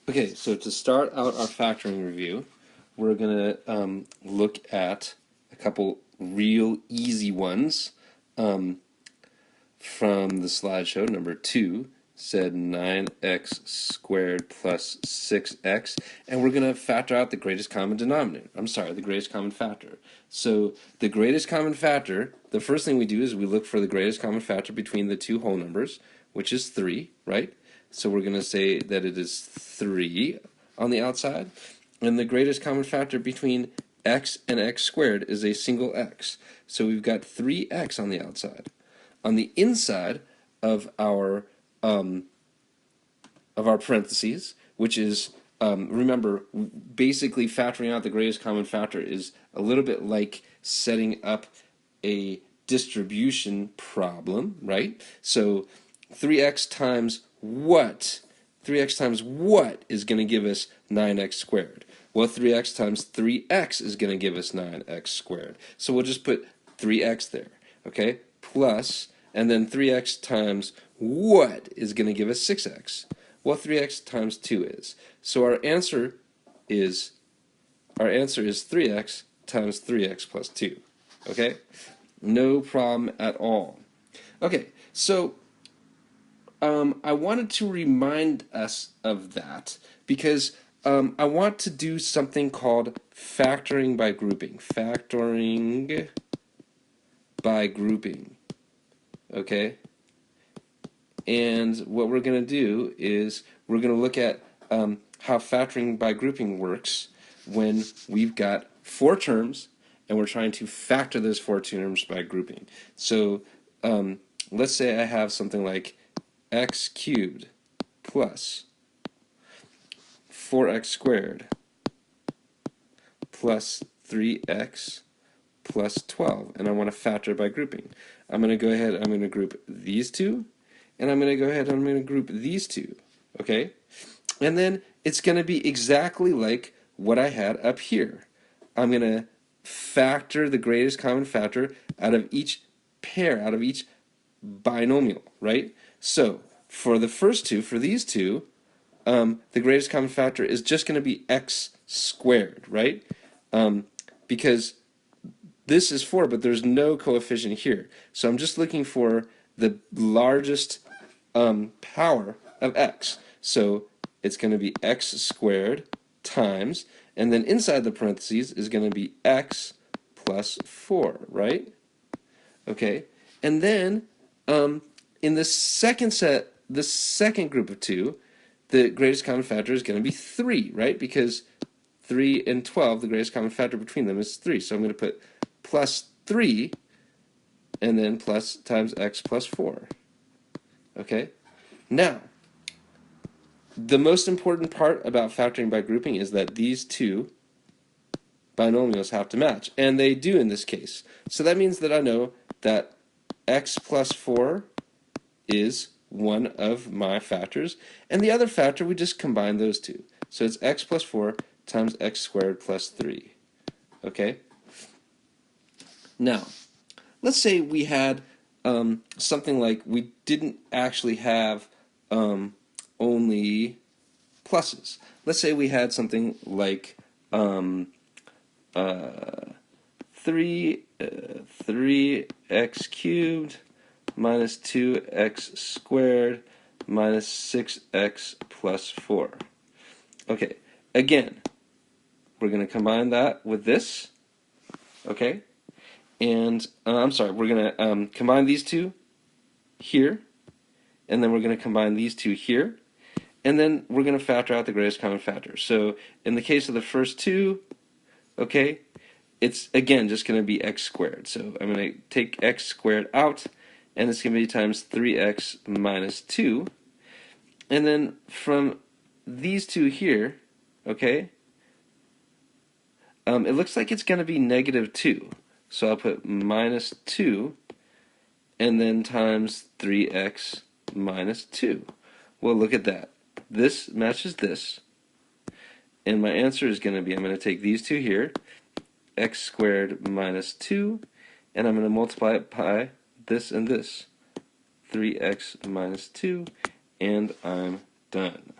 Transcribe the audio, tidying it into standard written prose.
Okay, so to start out our factoring review, we're going to look at a couple real easy ones from the slideshow. Number 2 said 9x squared plus 6x, and we're going to factor out the greatest common denominator. I'm sorry, the greatest common factor. So the greatest common factor, the first thing we do is we look for the greatest common factor between the two whole numbers, which is 3, right? So we're going to say that it is 3 on the outside. And the greatest common factor between x and x squared is a single x. So we've got 3x on the outside. On the inside of our parentheses, which is, remember, basically factoring out the greatest common factor is a little bit like setting up a distribution problem, right? So 3x times what? 3x times what is going to give us 9x squared? Well, 3x times 3x is going to give us 9x squared. So we'll just put 3x there, okay? Plus, and then 3x times what is going to give us 6x? Well, 3x times 2 is. So our answer is 3x times 3x plus 2. Okay? No problem at all. Okay, so I wanted to remind us of that because I want to do something called factoring by grouping. Factoring by grouping. Okay? And what we're going to do is we're going to look at how factoring by grouping works when we've got 4 terms and we're trying to factor those 4 terms by grouping. So let's say I have something like x cubed plus 4x squared plus 3x plus 12, and I want to factor by grouping. I'm going to go ahead, I'm going to group these two, and I'm going to go ahead and I'm going to group these two, okay? And then it's going to be exactly like what I had up here. I'm going to factor the greatest common factor out of each pair, out of each binomial, right? So for the first two, for these two, the greatest common factor is just going to be x squared, right? Because this is 4, but there's no coefficient here. So I'm just looking for the largest power of x. So it's going to be x squared times, and then inside the parentheses is going to be x plus 4, right? Okay, and then in the second set, the second group of 2, the greatest common factor is going to be 3, right? Because 3 and 12, the greatest common factor between them is 3. So I'm going to put plus 3 and then plus times x plus 4. Okay? Now, the most important part about factoring by grouping is that these two binomials have to match, and they do in this case. So that means that I know that x plus 4 is one of my factors, and the other factor, we just combine those two. So it's x plus 4 times x squared plus 3. Okay? Now, let's say we had something like we didn't actually have only pluses. Let's say we had something like 3x cubed minus 2x squared minus 6x plus 4. Okay, again, we're going to combine that with this, okay? And, I'm sorry, we're going to combine these two here, and then we're going to combine these two here, and then we're going to factor out the greatest common factor. So in the case of the first two, okay, it's again just going to be x squared. So I'm going to take x squared out, and it's going to be times 3x minus 2. And then from these two here, okay, it looks like it's going to be negative 2. So I'll put minus 2 and then times 3x minus 2. Well, look at that. This matches this. And my answer is going to be, I'm going to take these two here, x squared minus 2, and I'm going to multiply it by this and this, 3x minus 2, and I'm done.